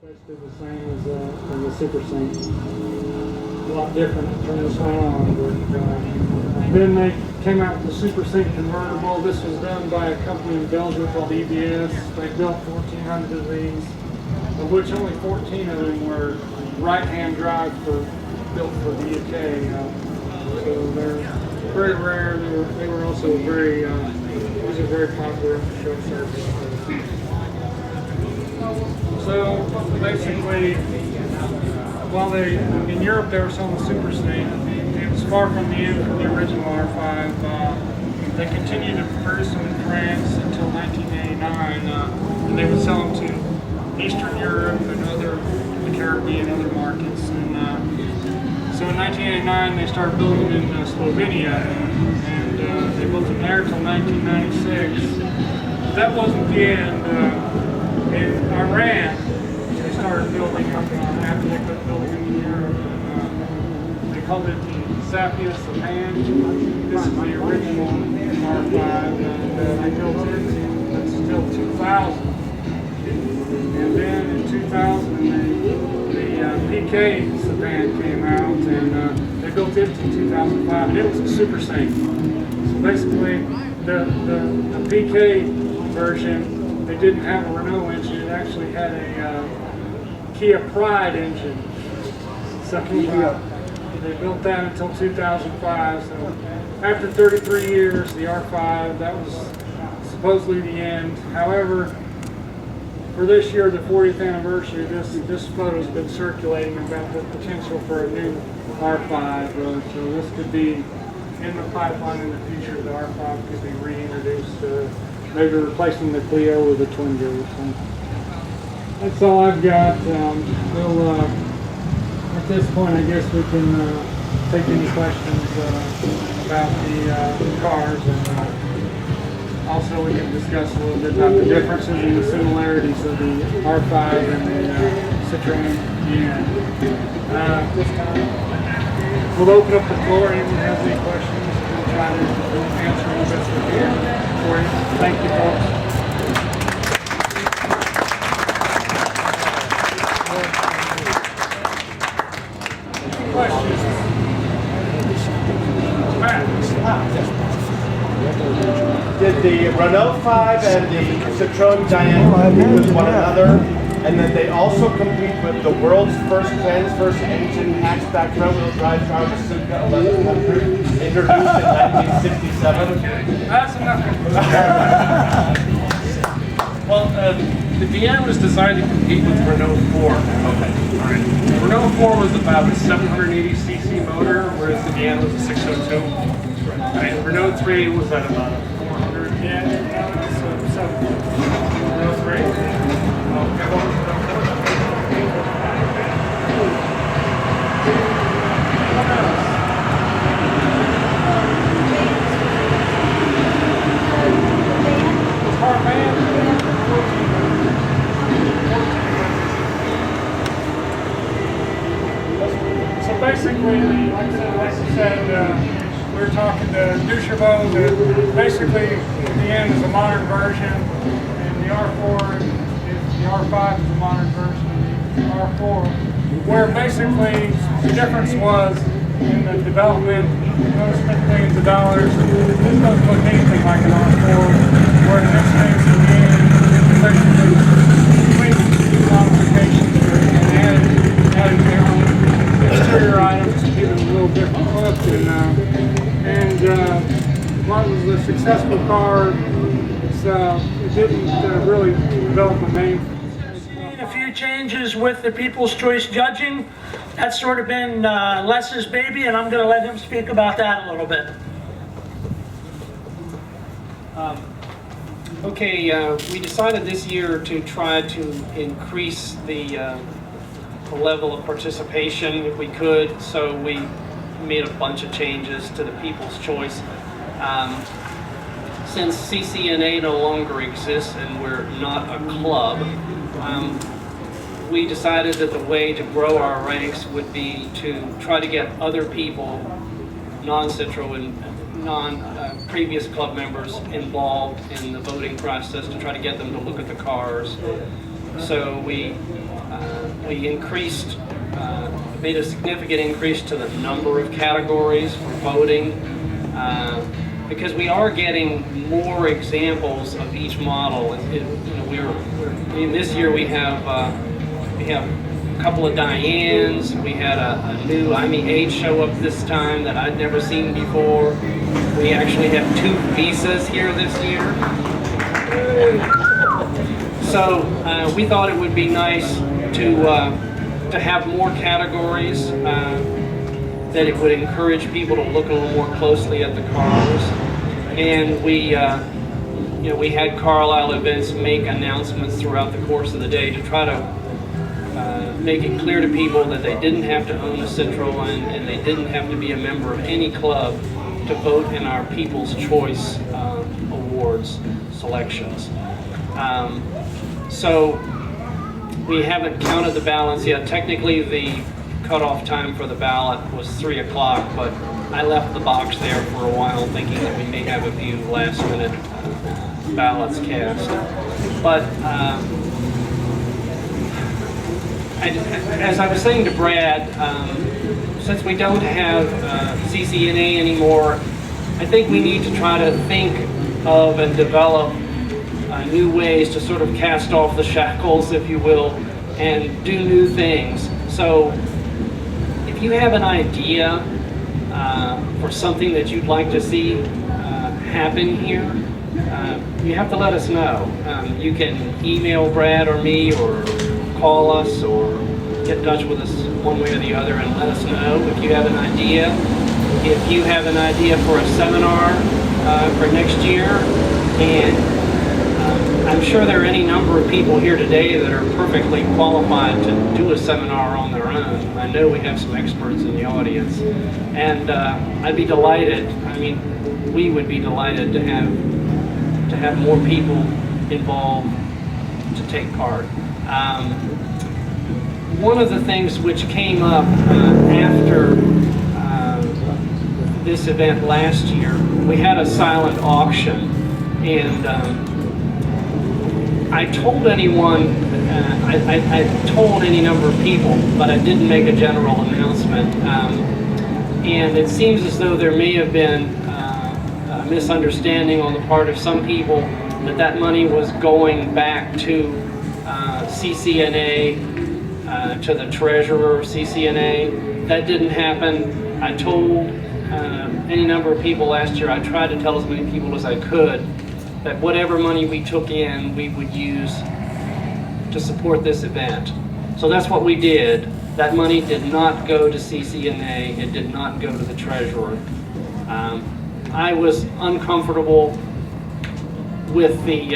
Basically the same as the Super Saint. A lot different from this one on. But, then they came out with the Super Saint convertible. This was done by a company in Belgium called EBS. They built 1,400 of these, of which only 14 of them were right-hand drive built for the UK. So they're very rare. They were also very, these are very popular on the show circuit. So basically, while in Europe they were selling the Super Saint, it was far from the end from the original R5. They continued to produce them in France until 1989, and they would sell them to Eastern Europe and the Caribbean, other markets. And so in 1989 they started building them in Slovenia, and they built them there until 1996. That wasn't the end. In Iran, they started building them after they quit building them in Europe. And, they called it the Safia Sapan. This is the original R5, and they built it until 2000. And then in 2000, the PK Sapan came out, and they built it in 2005. And it was a Super Saint. So basically, the PK version, they didn't have a Renault engine. It actually had a Kia Pride engine. So they built that until 2005. So after 33 years, the R5, that was supposedly the end. However, for this year, the 40th anniversary, this photo's been circulating about the potential for a new R5. So this could be in the pipeline in the future. The R5 could be reintroduced. Maybe replacing the Clio with a twin gear. So that's all I've got. At this point, I guess we can take any questions about the cars, and also we can discuss a little bit about the differences and the similarities of the R5 and the Citroen. This time, we'll open up the floor. Anyone has any questions? We'll try to answer them as best we can. Thank you, folks. Questions? Did the Renault 5 and the Citroen Diane compete with one another? And then they also compete with the world's first transverse engine hatchback front-wheel drive car, the Suzuka 1100, introduced in 1967. That's enough. Well, the Diane was designed to compete with Renault 4. Okay. All right. Renault 4 was about a 780cc motor, whereas the Diane was a 602. And Renault 3 was at about a 400. Yeah, so Renault 3? So basically, like I said, we were talking to Duchevaux that basically the end is a modern version, and the R4 the R5 is a modern version of the R4, where basically the difference was in the development. Those spent millions of dollars. This doesn't look anything like an R4, where in this case, in the end, it's basically complete modifications and added their own exterior items to give it a little different look. And while it was a successful car, it didn't really develop a name. A few changes with the People's Choice judging. That's sort of been Les's baby, and I'm going to let him speak about that a little bit. We decided this year to try to increase the level of participation if we could, so we made a bunch of changes to the People's Choice. Since CCNA no longer exists and we're not a club, we decided that the way to grow our ranks would be to try to get other people, non-Citroen, non-previous club members involved in the voting process, to try to get them to look at the cars. So we We increased, made a significant increase to the number of categories for voting, because we are getting more examples of each model. This year we have a couple of Dianes. We had a new IME-8 show up this time that I'd never seen before. We actually have 2 Visas here this year. So we thought it would be nice to have more categories, that it would encourage people to look a little more closely at the cars. And we had Carlisle events make announcements throughout the course of the day to try to make it clear to people that they didn't have to own a Citroen and they didn't have to be a member of any club to vote in our People's Choice Awards selections. So we haven't counted the ballots yet. Technically, the cutoff time for the ballot was 3 o'clock, but I left the box there for a while thinking that we may have a few last-minute ballots cast. But as I was saying to Brad, since we don't have CCNA anymore, I think we need to try to think of and develop new ways to sort of cast off the shackles, if you will, and do new things. So if you have an idea for something that you'd like to see happen here, you have to let us know. You can email Brad or me, or call us, or get in touch with us one way or the other and let us know if you have an idea. If you have an idea for a seminar for next year, and I'm sure there are any number of people here today that are perfectly qualified to do a seminar on their own. I know we have some experts in the audience, and I'd be delighted. I mean, we would be delighted to have more people involved to take part. One of the things which came up after this event last year, we had a silent auction, and I told anyone, I told any number of people, but I didn't make a general announcement. And it seems as though there may have been a misunderstanding on the part of some people that money was going back to CCNA, to the treasurer of CCNA. That didn't happen. I told any number of people last year, I tried to tell as many people as I could that whatever money we took in, we would use to support this event. So that's what we did. That money did not go to CCNA. It did not go to the treasurer. I was uncomfortable with the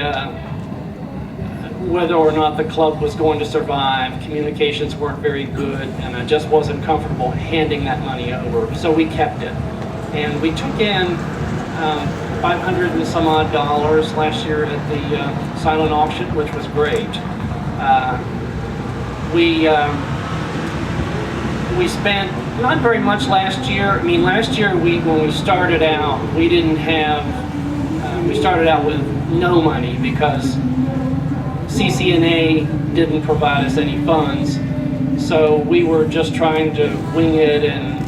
whether or not the club was going to survive. Communications weren't very good, and I just wasn't comfortable handing that money over. So we kept it. And we took in $500 and some odd last year at the silent auction, which was great. We spent not very much last year. I mean, last year when we started out, we didn't have, we started out with no money because CCNA didn't provide us any funds. So we were just trying to wing it and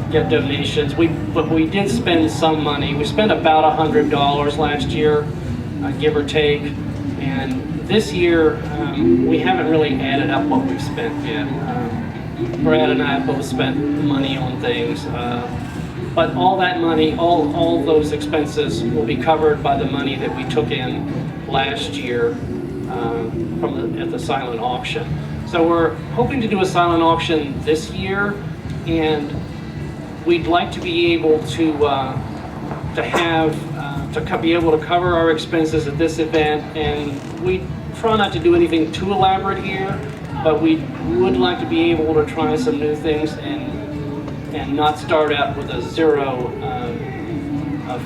get donations. But we did spend some money. We spent about $100 last year, give or take. And this year, we haven't really added up what we've spent yet. Brad and I both spent money on things. But all that money, all those expenses will be covered by the money that we took in last year at the silent auction. So we're hoping to do a silent auction this year, and we'd like to be able to be able to cover our expenses at this event, and we try not to do anything too elaborate here, but we would like to be able to try some new things and not start out with a zero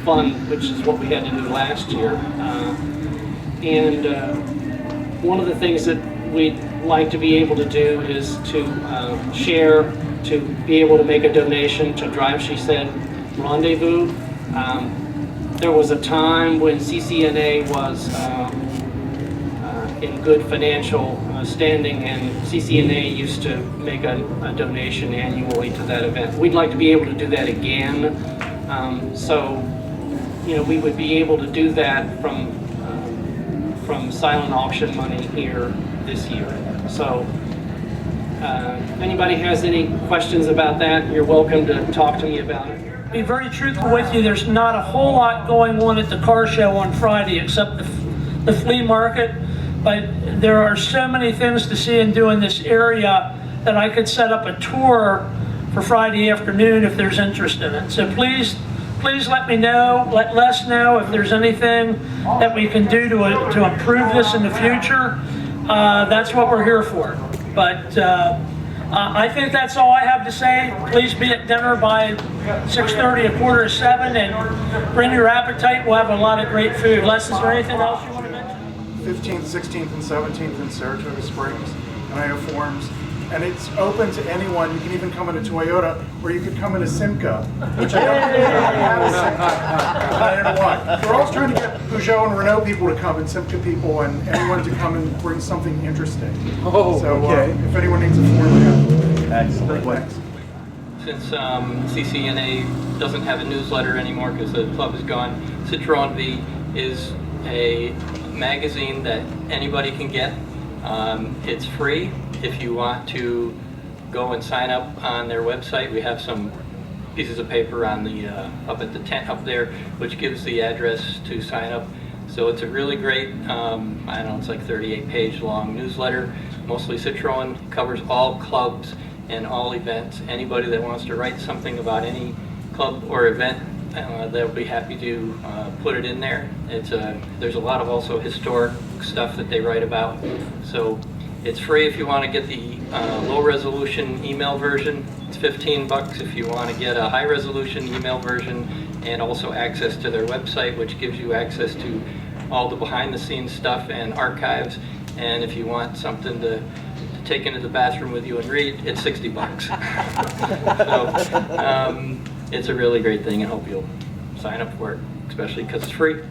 fund, which is what we had to do last year. One of the things that we'd like to be able to do is to share, to be able to make a donation to Drive, She Said Rendezvous. There was a time when CCNA was in good financial standing, and CCNA used to make a donation annually to that event. We'd like to be able to do that again. So, you know, we would be able to do that from silent auction money here this year. So, if anybody has any questions about that, you're welcome to talk to me about it. To be very truthful with you, there's not a whole lot going on at the car show on Friday except the flea market, but there are so many things to see and do in this area that I could set up a tour for Friday afternoon if there's interest in it. So please let me know, let Les know if there's anything that we can do to improve this in the future. That's what we're here for. But I think that's all I have to say. Please be at dinner by 6:30, 6:45, and bring your appetite. We'll have a lot of great food. Les, is there anything else you want to mention? 15th, 16th, and 17th in Saratoga Springs, and I have forms. And it's open to anyone. You can even come into Toyota, or you could come into Simca, which I don't have a Simca. I don't know why. We're always trying to get Peugeot and Renault people to come, and Simca people, and anyone to come and bring something interesting. Oh, so okay. If anyone needs a form, I have. Excellent. Thanks. Since CCNA doesn't have a newsletter anymore because the club is gone, Citroen V is a magazine that anybody can get. It's free. If you want to go and sign up on their website, we have some pieces of paper on the up at the tent up there, which gives the address to sign up. So it's a really great, I don't know, it's like 38-page long newsletter. Mostly Citroen, covers all clubs and all events. Anybody that wants to write something about any club or event, they'll be happy to put it in there. There's a lot of also historic stuff that they write about. So it's free if you want to get the low resolution email version. It's $15 if you want to get a high resolution email version, and also access to their website, which gives you access to all the behind the scenes stuff and archives. And if you want something to take into the bathroom with you and read, it's $60. So it's a really great thing. I hope you'll sign up for it, especially because it's free.